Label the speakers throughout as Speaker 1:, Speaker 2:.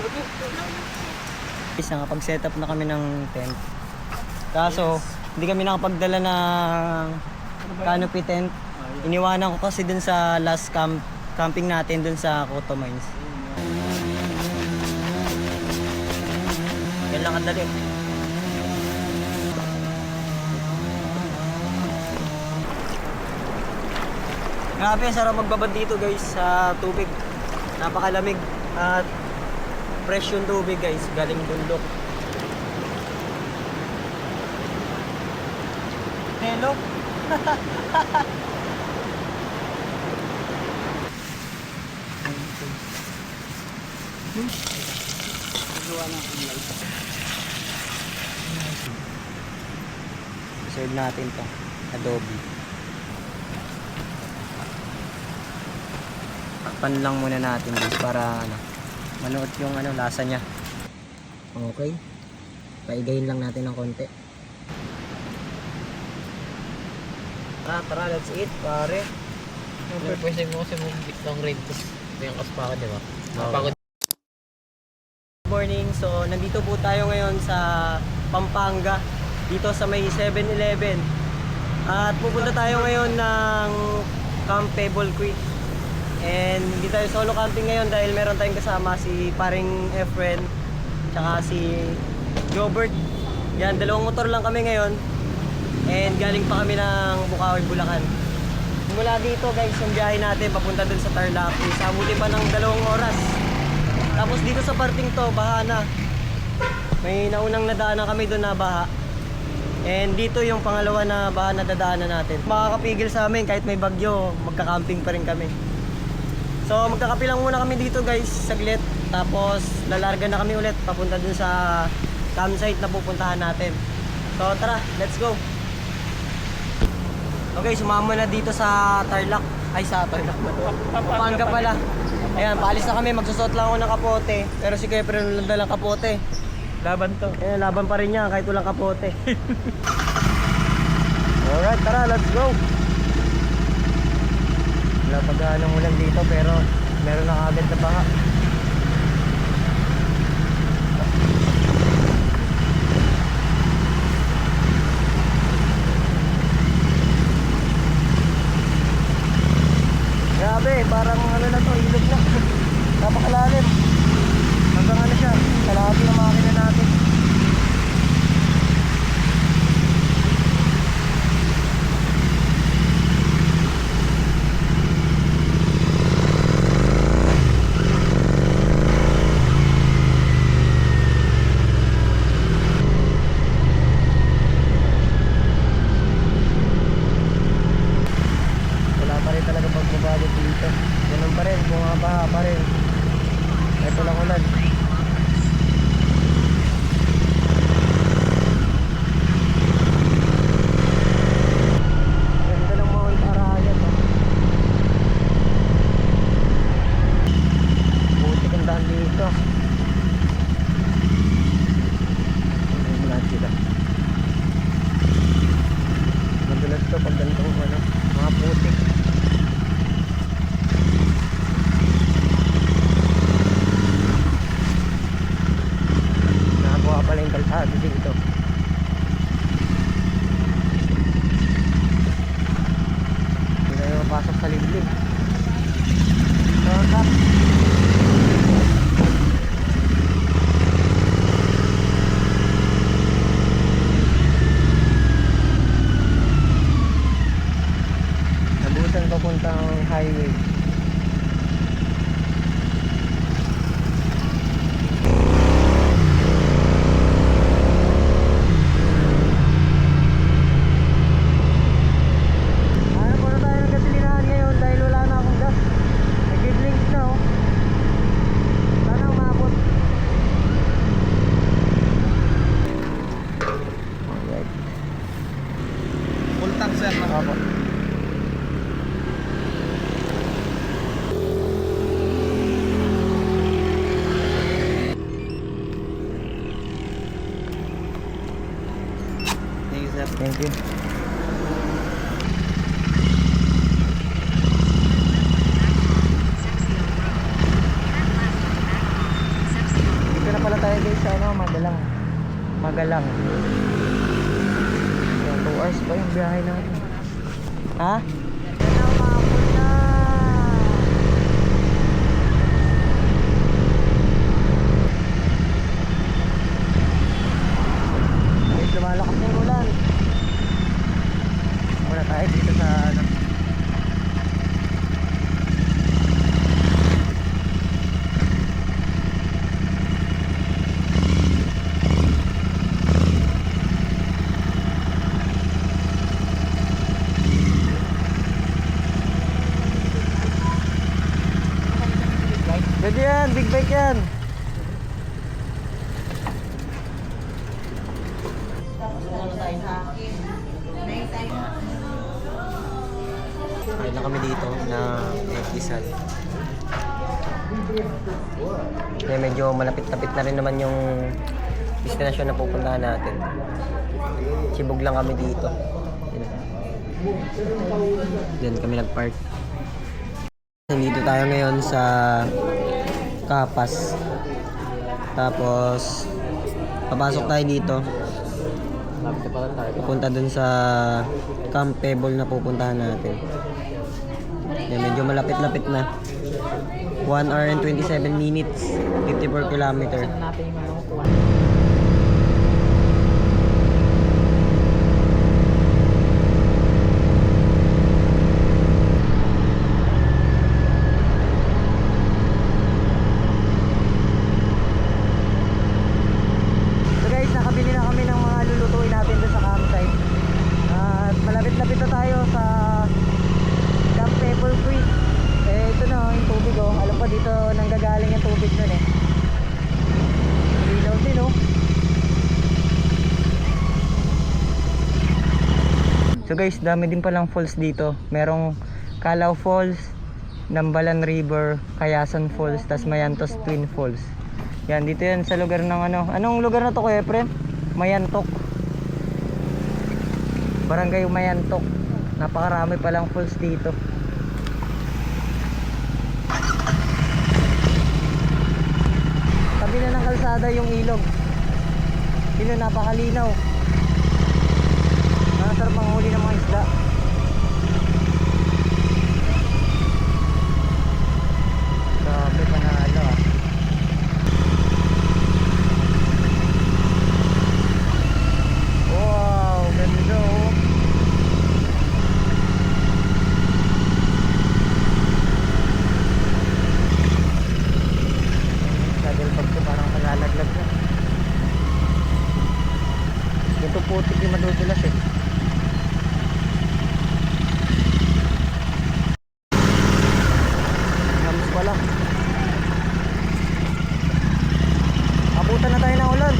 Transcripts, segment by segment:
Speaker 1: Guys, nakapag-set up na kami ng tent. Kaso, hindi kami nakapagdala ng canopy tent. Iniwanan ko kasi dun sa last camping natin dun sa Coto Mines. Yan lang kadali. Grabe, sarap magbabad dito guys sa tubig. Napakalamig at fresh yung tubig guys, galing bundok. Hello? Serve natin to, adobe. Takpan lang muna natin guys para manuot yung lasa niya. Okay. Paigayin lang natin ng konti. Tara, let's eat, pare.
Speaker 2: Pwede mo kasi mong long range ko. May ang kaspa ka, di ba? Napagod.
Speaker 1: Good morning. So, nandito po tayo ngayon sa Pampanga. Dito sa may 7-Eleven. At pupunta tayo ngayon ng Camp Pebble Creek. And hindi tayo solo camping ngayon dahil meron tayong kasama si paring Efren tsaka si Jobert. Yan, dalawang motor lang kami ngayon. And galing pa kami ng Bukawi, Bulacan. Mula dito guys, yung biyahe natin papunta dun sa Tarlac is abutin pa ng 2 oras. Tapos dito sa parting to, baha na. May naunang nadaanan kami dun na baha. And dito yung pangalawa na baha na dadaanan natin. Makakapigil sa amin kahit may bagyo, magka-camping pa rin kami. So magkakape lang muna kami dito guys, saglit. Tapos lalarga na kami ulit papunta dun sa campsite na pupuntahan natin. So tara, let's go. Okay, sumama na dito sa Tarlac. Ay, sa Tarlac ba to? Pampanga pala. Ayan, paalis na kami, magsusot lang ako ng kapote. Pero si Kuya Efren walang dalang kapote.
Speaker 2: Laban to.
Speaker 1: Ayan, laban pa rin niya kahit walang kapote. Alright, tara, let's go. Wala pa gaanong ulan dito pero meron na agad na baha. Grabe, parang na to, ilog na. Napakalalim. Hanggang siya, kalahati ng makina natin. Ganun pa rin, bumabaha pa rin. Ito lang ulan. Ganda ng Mount Arayat, oh. Butik ang daan dito. Madulas sila. Madulas to pag ganitong mga putik. Pala yung kalsado dito. Hindi tayo mapasok sa liblib. Sarap. Nabutan papuntang highway. Opo. Thank you, sir. Thank you. tayo guys sa ano, Magalang. Magalang. Ayan, 2 hours pa yung biyahe natin. Ha? Guys, lumalakas na yung ulan. Muna tayo dito sa ano. Pwede yan, big bike yan. Kain na kami dito na nagkisal. Kaya medyo malapit-lapit na rin naman yung destinasyon na pupuntahan natin. Sibog lang kami dito. Diyan kami nag-park. Nandito tayo ngayon sa Kapas. Tapos papasok tayo dito.
Speaker 2: Lapit na pala tayo.
Speaker 1: Pupunta dun sa Camp Pebble na pupuntahan natin. Yan, medyo malapit-lapit na. 1 hour and 27 minutes, 54 kilometer.
Speaker 2: Saan natin yung mga kuha?
Speaker 1: So guys, nakabili na kami ng mga lulutuin natin doon sa campsite. At malapit-lapit na tayo sa Camp Pebble Creek. Eh, ito na yung tubig oh. Alam pa dito nanggagaling yung tubig nun eh. Ilaw din oh. So guys, dami din palang falls dito. Merong Calao Falls, Nambalan River, Kayasan Falls, tas Mayantos Twin Falls. Yan, dito yan sa lugar ng ano. Anong lugar na to Kuya Efren? Mayantok. Barangay Mayantok. Napakarami palang falls dito. Tabi na ng kalsada yung ilog. Sino napakalinaw. Nakasarap ang huli ng mga isda. Grabe, panalo ah. Wow, ganda oh. Saddle bag ko parang malalaglag na. Ito putik yung madudulas eh. Namis pala. Abutan na tayo ng ulan.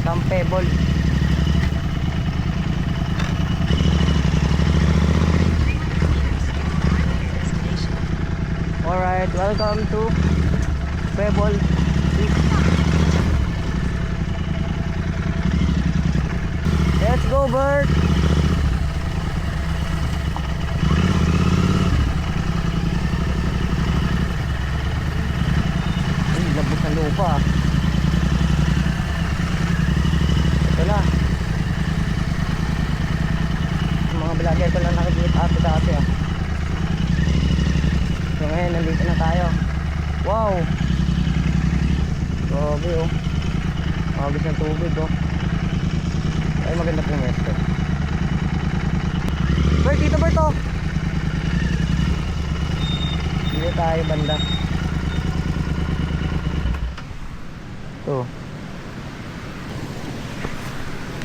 Speaker 1: Camp Pebble. Alright, welcome to Pebble Beach. Let's go, Bert! Ay, labot na lupa ah. Ito na. Yung mga vlogger ko lang nakikita dati ah. So ngayon nandito na tayo. Wow! Grabe oh. Agos ng tubig oh. Ay maganda po yung resto. Bert, dito Bert oh. Dito tayo banda. Ito.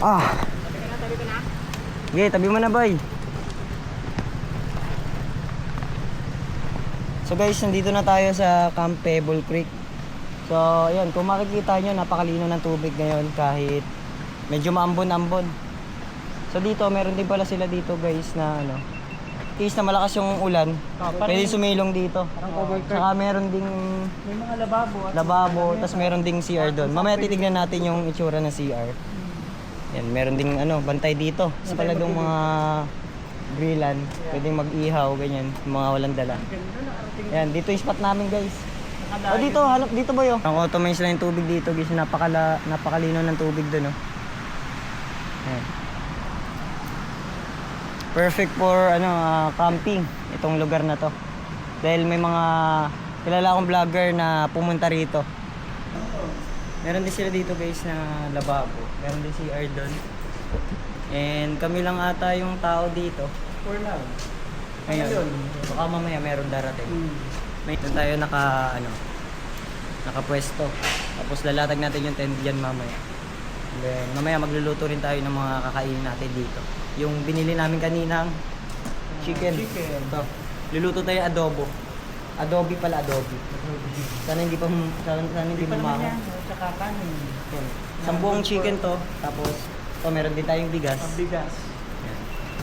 Speaker 1: Ah! Yeah, tabi mo na boy. So guys, nandito na tayo sa Camp Pebble Creek. So, ayan, kung makikita nyo, napakalino ng tubig ngayon kahit medyo maambon-ambon. So dito, meron din pala sila dito guys na ano, case na malakas yung ulan, pwede sumilong dito. Saka meron ding
Speaker 3: May mga lababo at
Speaker 1: lababo, tapos meron ding CR doon. Mamaya titignan natin yung itsura ng CR. Yan, meron ding ano, bantay dito. Sa pala dong mga grillan, pwedeng mag-ihaw, ganyan, yung mga walang dala. Yan, dito yung spot namin guys. O dito, hanap dito ba yun? Ang automate lang yung tubig dito guys, napakalino ng tubig doon. Oh. Yan. Perfect for ano, camping itong lugar na to. Dahil may mga kilala akong vlogger na pumunta rito. Meron din sila dito guys na lababo. Meron din CR doon. And kami lang ata yung tao dito.
Speaker 3: for now.
Speaker 1: Ngayon, baka mamaya meron darating. May doon tayo nakapwesto. Tapos lalatag natin yung tent dyan mamaya. And then mamaya magluluto rin tayo ng mga kakainin natin dito. Yung binili namin kaninang chicken. Ito. Luluto tayo adobo. Adobe pala, adobe. Sana hindi mamango.
Speaker 3: Tsaka kanin.
Speaker 1: Yan. Isang buong chicken to. Tapos ito meron din tayong bigas.
Speaker 3: Ang bigas.
Speaker 1: Yan.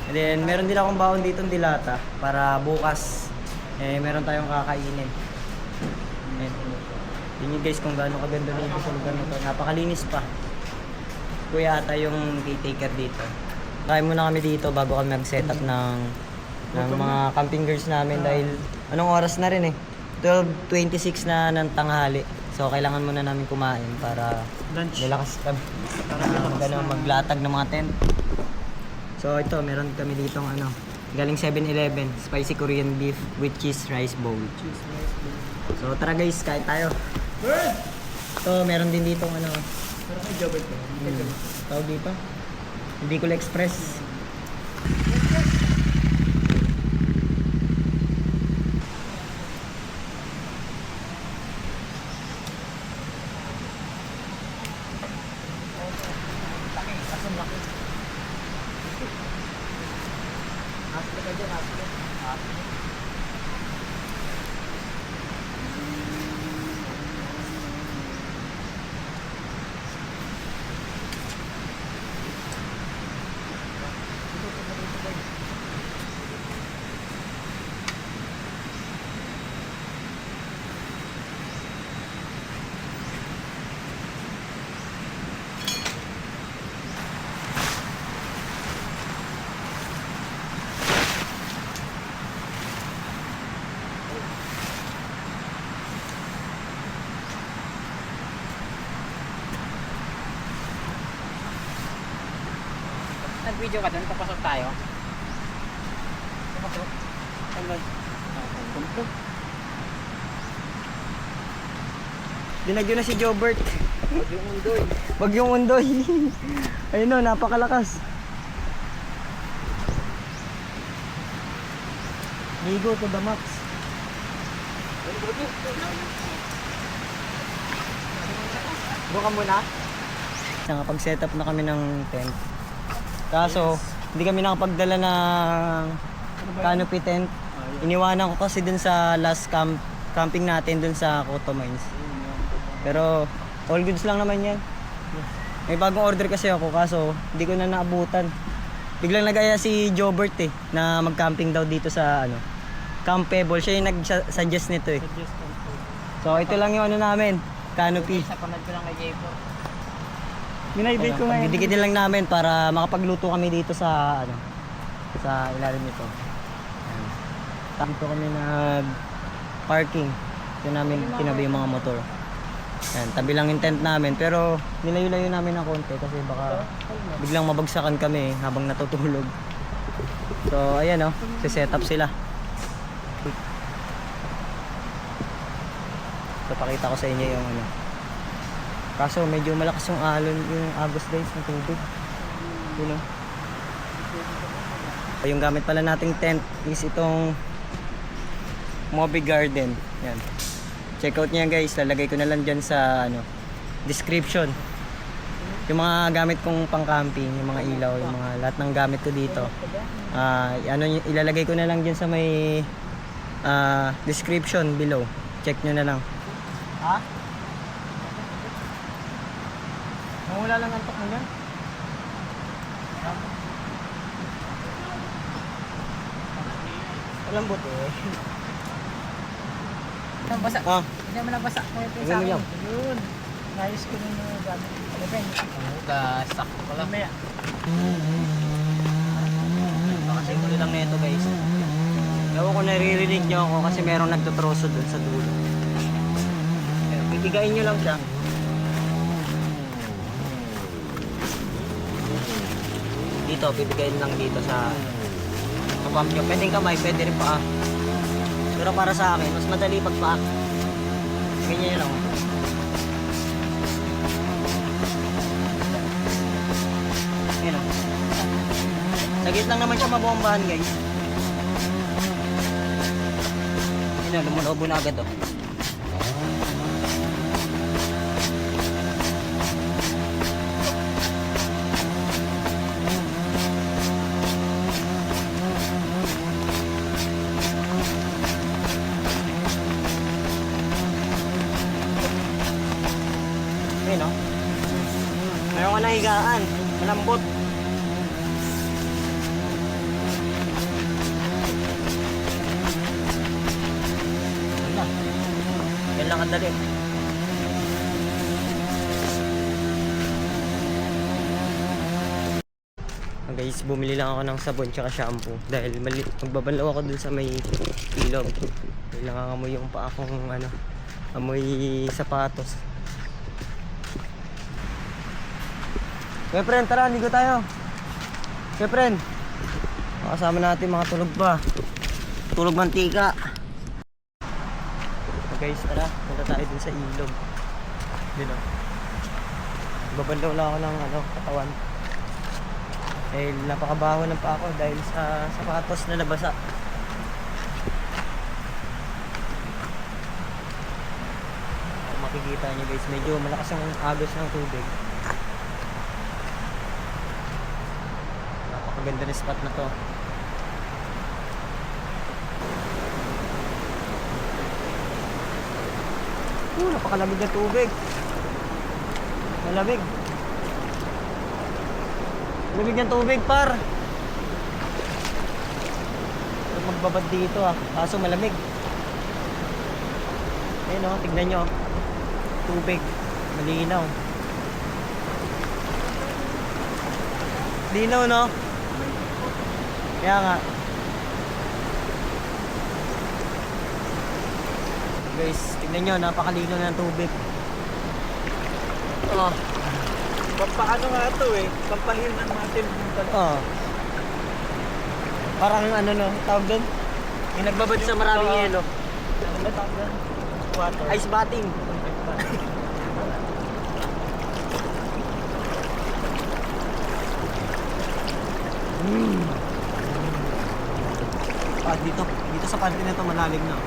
Speaker 1: And then meron din akong baon dito ng dilata para bukas meron tayong kakainin. Yan. Yun yung guys kung gaano kaganda dito sa lugar na to. Napakalinis pa. Kuya ata yung caretaker dito. Kaya muna kami dito bago kami mag-setup ng mga camping gears namin dahil anong oras na rin 12:26 na ng tanghali. So kailangan muna namin kumain para
Speaker 3: Lunch.
Speaker 1: lalakas kami. Para maglatag ng mga tent. So ito, meron kami dito galing 7-Eleven, spicy Korean beef with cheese rice bowl.
Speaker 3: Cheese rice bowl.
Speaker 1: So tara guys, kain tayo.
Speaker 3: Bird!
Speaker 1: So meron din dito
Speaker 3: Pero kay Jobert ko.
Speaker 1: tawag dito. Bicol Express.
Speaker 2: Nag-video ka doon, papasok tayo.
Speaker 3: Papasok. Hanggang. Pumpok.
Speaker 1: Dinagyo na si Jobert.
Speaker 3: Huwag yung undoy.
Speaker 1: Bagyong Undoy. Ayun o, napakalakas. Ligo to the max. Buka muna. Nakapag-setup na kami ng tent. Kaso, hindi kami nakapagdala ng canopy tent. Iniwanan ko kasi dun sa last camping natin dun sa Coto Mines. Pero, all goods lang naman yan. May bagong order kasi ako kaso hindi ko na naabutan. Biglang nag-aya si Jobert na mag-camping daw dito sa Camp Pebble. Siya yung nag-suggest nito
Speaker 3: Suggest ko.
Speaker 1: So ito lang yung namin, canopy.
Speaker 2: Sa panad ko lang kay J4.
Speaker 3: Minaybay ko ngayon.
Speaker 1: Didikitin lang namin para makapagluto kami dito sa sa ilalim nito. Ayan. Dito kami nag-parking. Ito namin tinabi yung mga motor. Ayan, tabi lang yung tent namin pero nilayo-layo namin ng konti kasi baka biglang mabagsakan kami habang natutulog. So ayan set up sila. So pakita ko sa inyo yung kaso medyo malakas yung yung agos guys ng tubig. Yung gamit pala nating tent is itong Moby Garden. Yan. Check out niya guys, lalagay ko na lang dyan sa description. Yung mga gamit kong pang-camping, yung mga ilaw, yung mga lahat ng gamit ko dito. Ilalagay ko na lang dyan sa may description below. Check nyo na lang. Ha? Mawala lang ang tok mo yan. Malambot eh.
Speaker 2: Nabasa.
Speaker 1: Ah,
Speaker 2: Hindi mo nabasa. Kaya
Speaker 1: Gawin mo yan.
Speaker 3: Yun. Nayos ko nung gamit. Okay.
Speaker 2: Gasak pala.
Speaker 3: Mamaya.
Speaker 1: kasi ko lang na ito guys. Ewan ko naririnig nyo ako kasi merong nagtutroso dun sa dulo. Bibigayin nyo lang siya. Dito, bibigayin lang dito sa pump nyo. Pwedeng kamay, pwede rin paa. Pero para sa akin, mas madali pag paa. Ganyan lang. Ayan o. Sagit lang naman siya mabombahan guys. Ayan o, lumulobo na agad o. Ayan o. Meron ka na higaan. Malambot. Yan lang ang dali. Guys, bumili lang ako ng sabon tsaka shampoo dahil magbabanlaw ako dun sa may ilog. Dahil nangangamoy yung paa kong ano, amoy sapatos. Kaya friend, tara, ligo tayo. Kaya friend, makasama natin mga tulog pa. Tulog mantika. Guys, tara, punta tayo dun sa ilog. Dito. Babandaw lang ako ng ano, katawan. Dahil napakabaho ng pa ako dahil sa sapatos na nabasa. Kung makikita nyo guys, medyo malakas ang agos ng tubig. Napakaganda na spot na to. Napakalamig na tubig. Malamig. Lamig ng tubig, par. Magbabad dito kaso malamig. Ayun o, tignan nyo. Tubig. Malinaw. Linaw, no? Kaya nga. Guys, tignan nyo, napakalinaw ng tubig. Oh.
Speaker 3: Paano nga ito eh? Pampahinan natin.
Speaker 1: Oh. Parang ano no, tawag doon? Yung nagbabad sa maraming yelo.
Speaker 3: Ano tawag doon? Water.
Speaker 1: Ice bathing. Dito sa parte na to malalim na.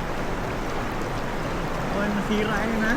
Speaker 3: Oh, nasira yun ha?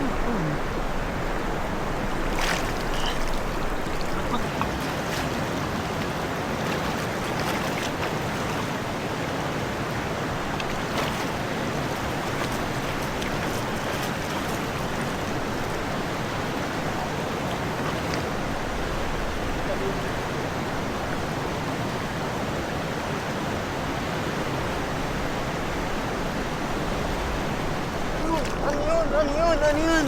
Speaker 1: Ano yun?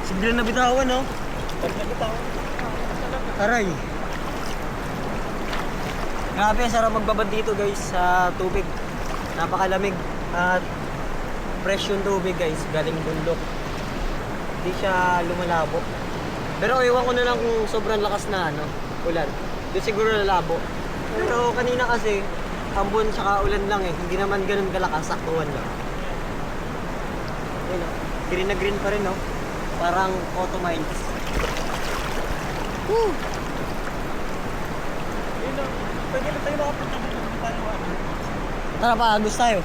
Speaker 1: Sigla na bitawan, no? Aray. Grabe, sarap magbabad dito guys sa tubig. Napakalamig at fresh yung tubig guys, galing bundok. Hindi siya lumalabo. Pero ewan ko na lang kung sobrang lakas na ano, ulan. Doon siguro lalabo. Pero kanina kasi ambon saka ulan lang eh. Hindi naman ganun kalakas, saktuhan lang. Ayun, green na green pa rin, no? Parang auto mines. Woo!
Speaker 3: Pwede na tayo makapunta dito.
Speaker 1: Tara pa, agos tayo.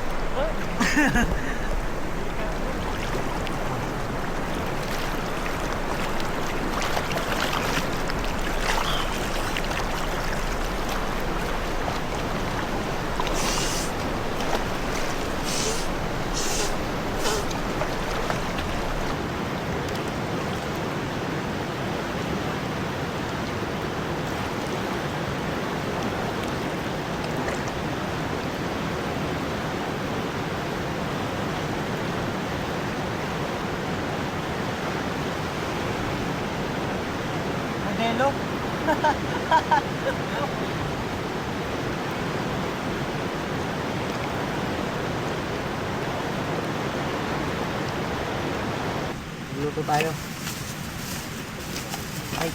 Speaker 1: Luto tayo. Ay.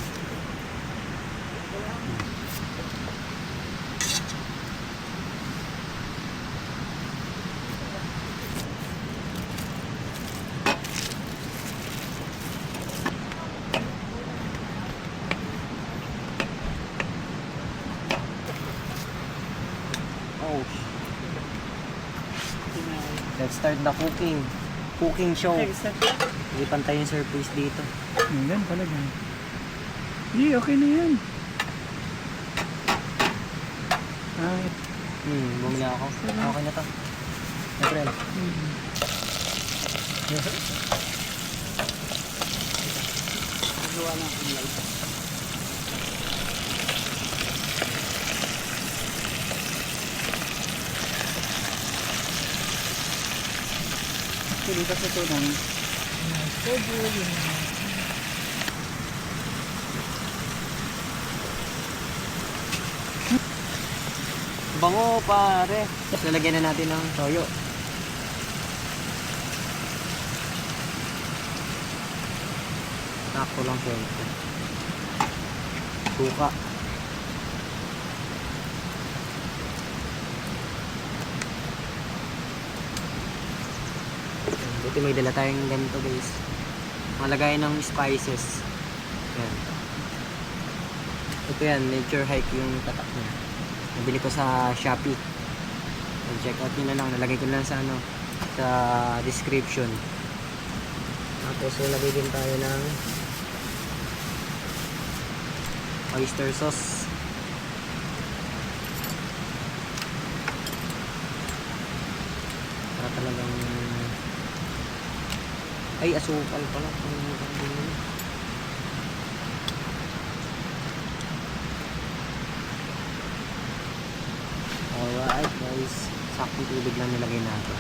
Speaker 1: Oh. Let's start the cooking. Cooking show. Hindi pantay yung surface dito.
Speaker 3: Yan talaga. Hindi, okay na yan.
Speaker 1: Bumili ako. Okay na to. April.
Speaker 3: Gawa lang ang light. Actually, kasi ito nang
Speaker 1: Bango pare. Tapos lalagyan na natin ng toyo. Sakto lang siyempre. Suka. Buti may dala tayong ganito guys. Malagay ng spices. Yan. Ito yan, nature hike yung tatak niya. Nabili ko sa Shopee. Check out nyo na lang. Nalagay ko na lang sa ano, sa description. Tapos lagay din tayo ng oyster sauce. Para talagang ay asukal pala. Alright guys, sakto tubig lang nilagay natin.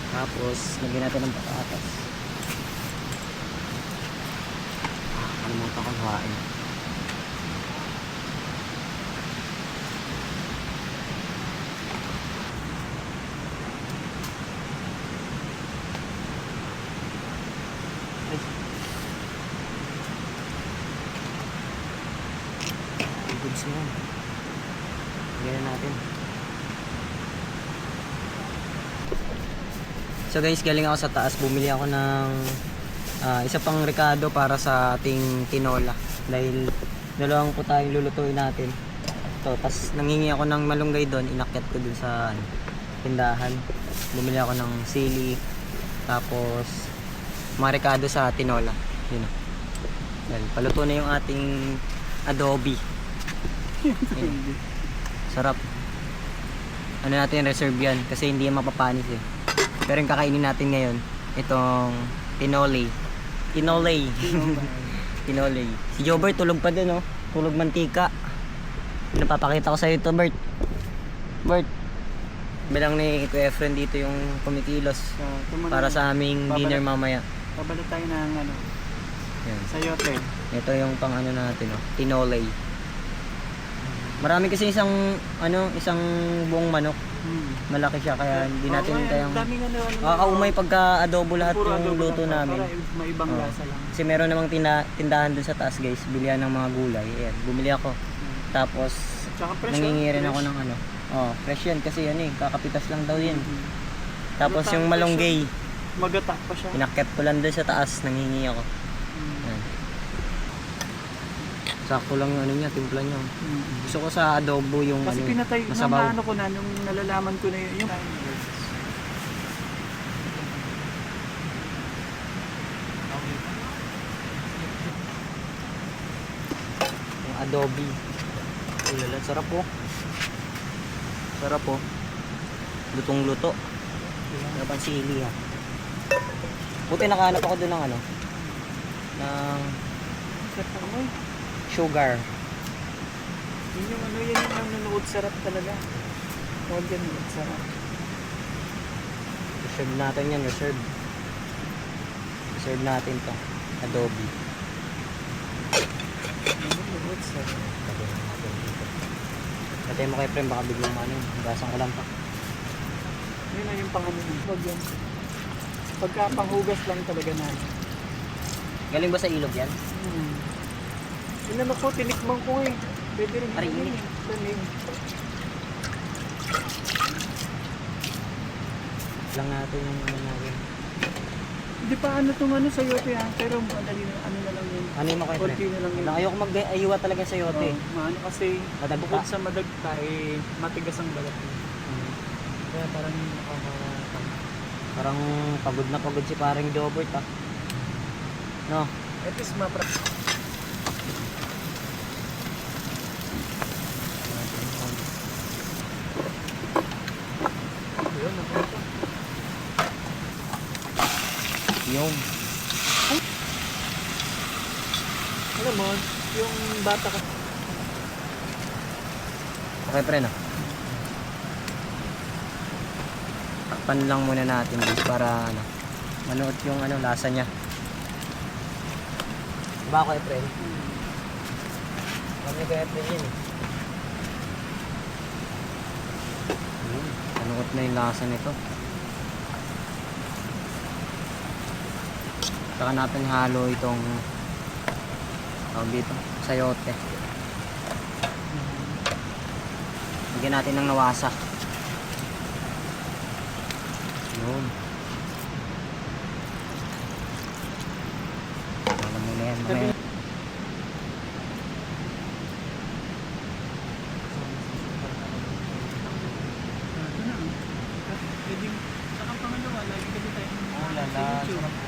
Speaker 1: Tapos lagyan natin ng patatas. Kalimutan ko hawain. Goods na yan. Lagyan natin. So guys, galing ako sa taas. Bumili ako ng isa pang Ricardo para sa ating tinola. Dahil dalawang po tayong lulutuin natin. So, tapos nangingi ako ng malunggay doon. Inakyat ko dun sa tindahan. Bumili ako ng sili. Tapos mga Ricardo sa tinola. Yun o. Yan, paluto na yung ating adobe. Ayun. Sarap. Ano natin, reserve yan kasi hindi yan mapapanis eh. Pero yung kakainin natin ngayon, itong tinole. Tinole. Tinole. Si Jobert tulog pa din, oh. Tulog mantika. Napapakita ko sa ito, Bert. Bert. Bilang ni Kuya Efren dito yung kumikilos para sa aming dinner mamaya.
Speaker 3: Pabalat tayo ng ano,
Speaker 1: Yan.
Speaker 3: sayote.
Speaker 1: Ito yung pang ano natin, oh. Tinole. Marami kasi isang buong manok. Malaki siya kaya hindi natin kayang
Speaker 3: daming
Speaker 1: kakaumay pagka adobo lahat
Speaker 3: puro
Speaker 1: yung
Speaker 3: adobo
Speaker 1: luto
Speaker 3: lang,
Speaker 1: namin.
Speaker 3: para may ibang lasa lang.
Speaker 1: Kasi meron namang tindahan dun sa taas guys, bilihan ng mga gulay. Ayan, bumili ako. Tapos
Speaker 3: Tsaka fresh,
Speaker 1: nangingi rin
Speaker 3: fresh.
Speaker 1: ako ng ano. Oh, fresh yan kasi yan eh, kakapitas lang daw yan. Tapos
Speaker 3: Magata-
Speaker 1: yung malunggay,
Speaker 3: Magata pa siya.
Speaker 1: pinakit ko lang dun sa taas, nangingi ako. Ayan. Sakto lang yung ano niya, timpla niya. Gusto ko sa adobo yung
Speaker 3: Kasi
Speaker 1: ano,
Speaker 3: pinatay,
Speaker 1: masabaw.
Speaker 3: ano ko na, nung nalalaman ko na yung
Speaker 1: Yung adobe. Ulala, sarap po. Sarap po. Lutong-luto. Sarap ang sili ha. Buti nakahanap ako doon ng ano. Ng sugar.
Speaker 3: Yun yung ano, yan yung nanonood sarap talaga. Huwag yan, nanonood sarap.
Speaker 1: Reserve natin yan, reserve. Reserve natin to. Adobe.
Speaker 3: Nanonood sarap.
Speaker 1: Lagyan natin dito. Patay mo kay Prem, baka biglang ano, basan ko lang pa.
Speaker 3: Yun na yung pang ano. Huwag yan. Pagka panghugas lang talaga na.
Speaker 1: Galing ba sa ilog yan?
Speaker 3: Inano ko, tinikman ko eh. Pwede rin
Speaker 1: Aray,
Speaker 3: gawin
Speaker 1: init.
Speaker 3: eh. Tanim.
Speaker 1: Lang natin yung ano natin.
Speaker 3: Hindi pa ano tong ano sa yote ha. Pero madali na ano na lang yun.
Speaker 1: Ano yung mga
Speaker 3: Konti na lang yun.
Speaker 1: Ayoko mag-ayuwa talaga sa yote.
Speaker 3: Maano kasi
Speaker 1: Madagta.
Speaker 3: bukod sa madagta eh matigas ang balat eh. Kaya parang
Speaker 1: Parang pagod na pagod si paring Jobert ah. No?
Speaker 3: at least mapra. Yun, napunta.
Speaker 1: Yung.
Speaker 3: Alam mo, yung bata ka.
Speaker 1: Okay pre no? Takpan lang muna natin guys para ano, manood yung ano, lasa niya. Diba ako Efren? Kami kay Efren yun eh. Manood na yung lasa nito. Saka natin halo itong tawag dito, sayote. Lagyan natin ng nawasa. Yun. Alam mo na yan. Mamaya.
Speaker 3: Ito na. Pwede, saka pangalawa, lagi kasi tayo
Speaker 1: lala,
Speaker 3: sa YouTube.
Speaker 1: sarap.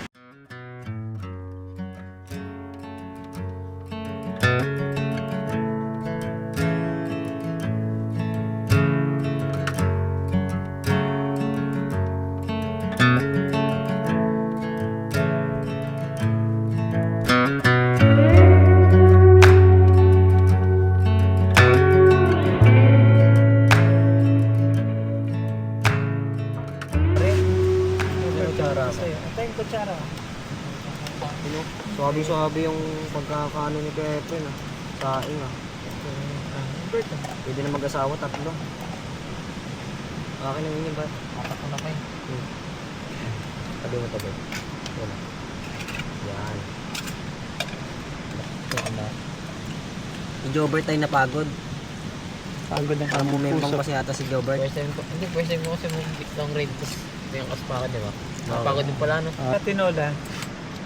Speaker 1: Kutsara.
Speaker 3: Ito yung kutsara.
Speaker 1: Sabi-sabi yung pagkakaano ni Efren ah. Saing ah.
Speaker 3: Bert,
Speaker 1: Pwede na mag-asawa, tatlo. Akin ang inyo ba?
Speaker 2: Apat ko na kayo.
Speaker 1: Tabi mo tabi. Yan. Yan.
Speaker 2: Ito na.
Speaker 1: Si Jobert ay napagod.
Speaker 3: pagod ng
Speaker 1: Parang bumembang
Speaker 3: puso.
Speaker 1: kasi yata si Jobert.
Speaker 2: First time ko kasi mag-gift ng raid ko. Ito yung kaspa ka, di ba? Napagod din pala, no?
Speaker 3: Sa tinola,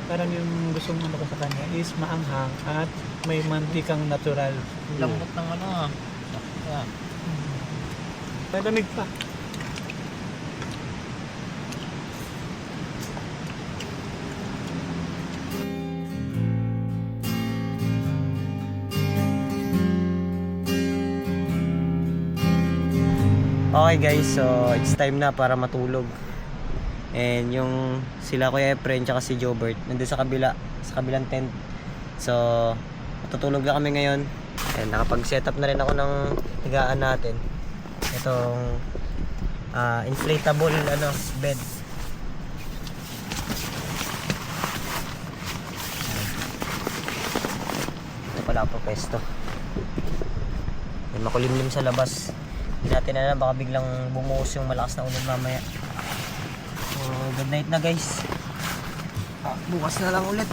Speaker 3: parang yung gusto mo ano ko sa kanya is maanghang at may mantikang natural.
Speaker 2: Ang lambot ng ano ah. Yeah.
Speaker 3: Malamig pa.
Speaker 1: Okay guys, so it's time na para matulog. And yung sila Kuya Efren tsaka si Jobert nandun sa kabilang tent. So matutulog na kami ngayon. And nakapag-set up na rin ako ng higaan natin. Itong inflatable ano, bed. Ito pala po pwesto. May makulimlim sa labas. Hindi natin alam, baka biglang bumuhos yung malakas na ulan mamaya. So, good night na guys. Bukas na lang ulit.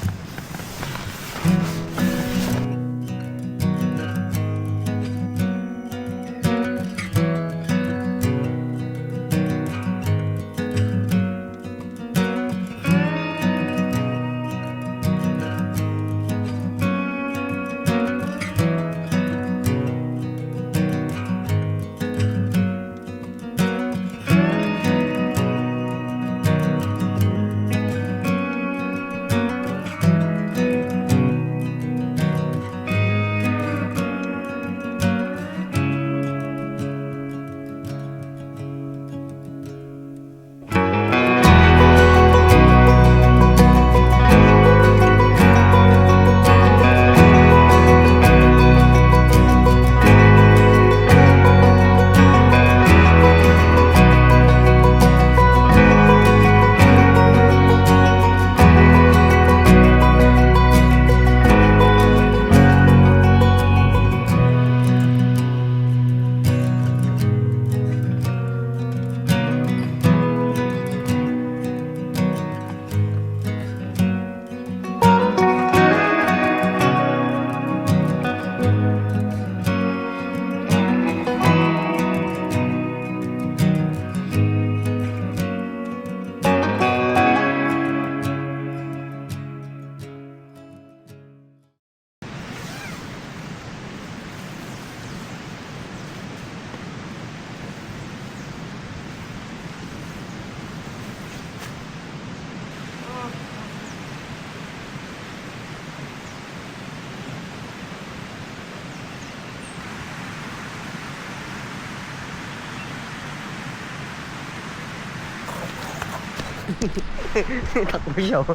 Speaker 1: Takbo siya. Oh.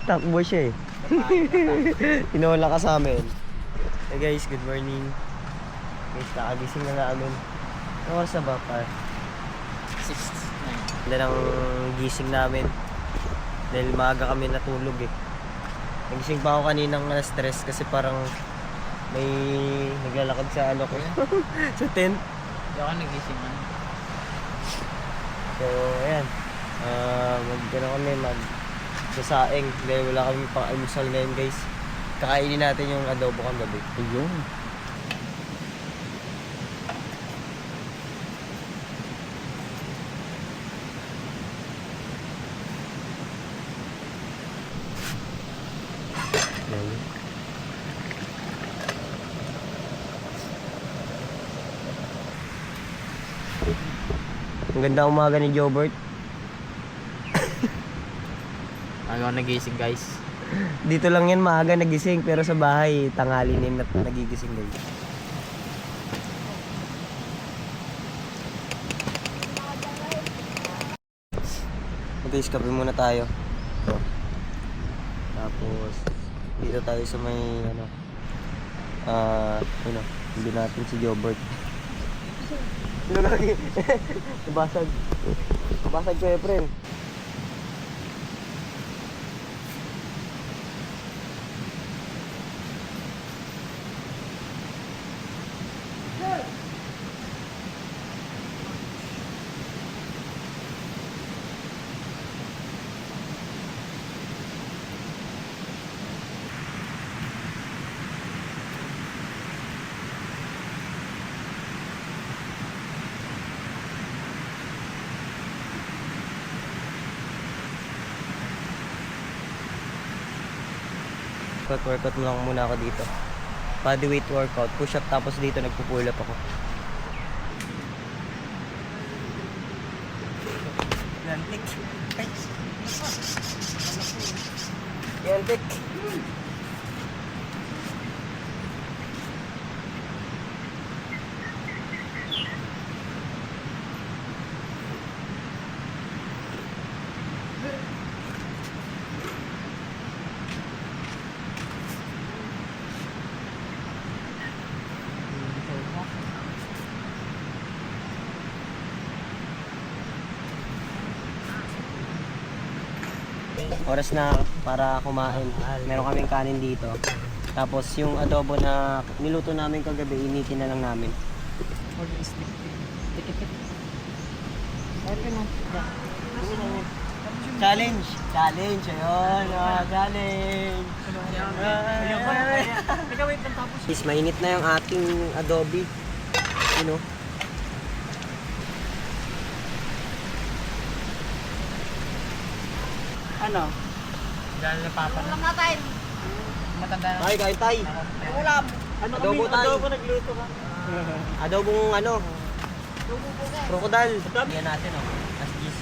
Speaker 1: Takbo siya eh. Tinola ka sa amin. Hey guys, good morning. Guys, nakagising na namin. Ano oras na ba pa?
Speaker 2: 6.
Speaker 1: Ganda ng gising namin. Dahil maaga kami natulog eh. Nagising pa ako kaninang na-stress kasi parang may naglalakad sa ano ko. Sa tent.
Speaker 2: Hindi ako nagising ano.
Speaker 1: So, ayan. Magkano kami sasaing dahil wala kami pang almusal ngayon guys. Kakainin natin yung adobo kang gabi.
Speaker 3: Ayun.
Speaker 1: Ayan. Ang ganda umaga ni Jobert.
Speaker 2: Ako nagising guys.
Speaker 1: Dito lang yan maaga nagising pero sa bahay tanghali na nagigising guys. Guys, kape muna tayo. Ito. Tapos dito tayo sa may hindi natin si Jobert. Ano lagi? Nabasag. Nabasag ko Efren. Workout mo lang muna ako dito. Bodyweight workout, push up tapos dito nagpo-pull up ako. Yantik. Yantik. Oras na para kumain. Meron kaming kanin dito. Tapos yung adobo na niluto namin kagabi, initin na lang namin. Challenge! Challenge! Ayun! Challenge! Is mainit na yung ating adobe. You know?
Speaker 3: Ano?
Speaker 2: Dahil na papa na.
Speaker 4: natin.
Speaker 2: Matanda na.
Speaker 1: Tay, kain tay!
Speaker 4: Ulam.
Speaker 3: Ano
Speaker 1: Adobo
Speaker 3: kami?
Speaker 1: tayo.
Speaker 3: Adobo nagluto ka?
Speaker 1: Adobong crocodile. Yan natin as gis.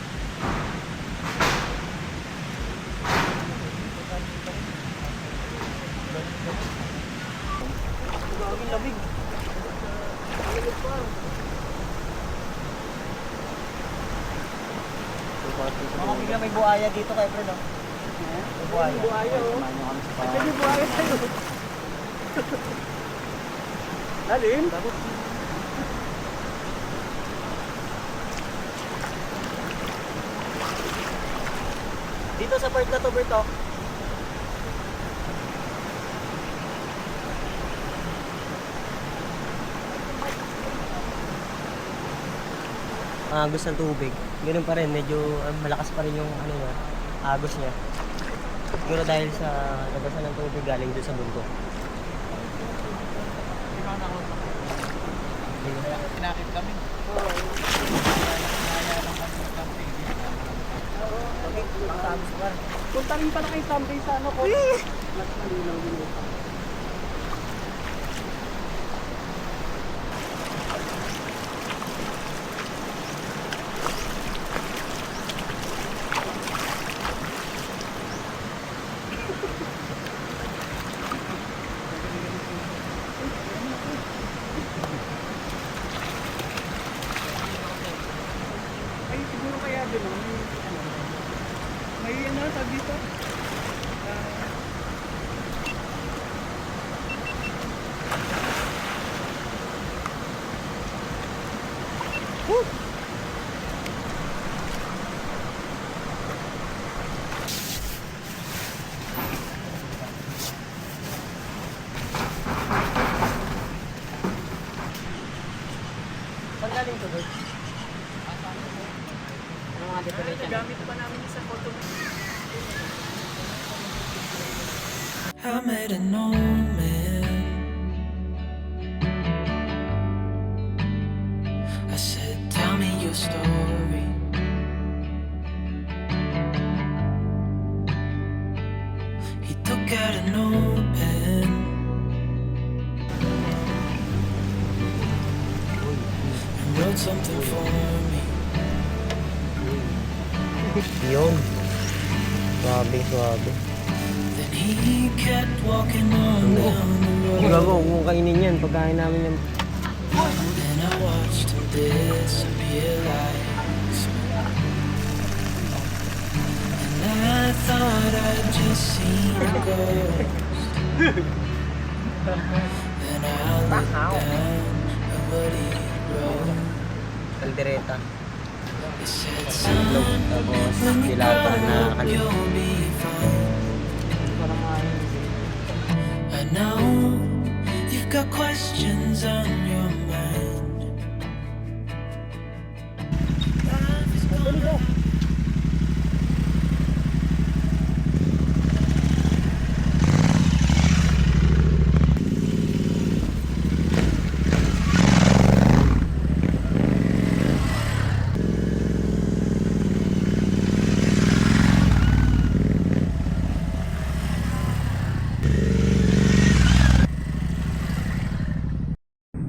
Speaker 3: Gagawin lamig.
Speaker 1: Mga bigla may buhaya dito kay Fred, no? May buhaya.
Speaker 3: Buhaya, oh. Pwede buhaya tayo. Alin?
Speaker 1: Dito sa part na to, Berto. Agos ng tubig. Ganun pa rin, medyo malakas pa rin yung niya, agos niya. Siguro dahil sa labasan ng tubig galing doon sa bundok.
Speaker 2: Kinakit kami.
Speaker 3: Punta rin pala kay Tambay sa ano ko. Ay, siguro kaya din, no? May ano, tag dito.
Speaker 1: Saan galing to, Bert? Ano nga dito rin siya?
Speaker 3: Nagamit pa namin sa photo.
Speaker 4: I made an old man. I said, tell me your story. He took out a notepad. And wrote something for me.
Speaker 1: Yun. Swabe.
Speaker 4: Then he kept walking on down the road.
Speaker 1: Gago, kung kainin yan, pagkain namin yan.
Speaker 4: And I watched him disappear like smoke. And I thought I'd just seen a ghost. Then I looked down at what he wrote.
Speaker 1: Kaldereta.
Speaker 4: It said,
Speaker 1: Itlog,
Speaker 4: son,
Speaker 1: tapos
Speaker 4: when you
Speaker 1: dilata
Speaker 4: grow
Speaker 1: na
Speaker 4: up,
Speaker 1: kanin.
Speaker 4: you'll be fine.
Speaker 3: Parang
Speaker 4: I know you've got questions on your mind. Life is gonna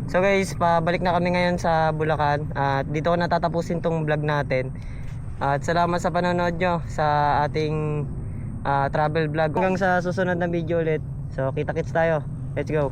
Speaker 1: So guys, pabalik na kami ngayon sa Bulacan. At dito ko natatapusin tong vlog natin. At salamat sa panonood nyo sa ating travel vlog. Hanggang sa susunod na video ulit. So kita-kits tayo. Let's go.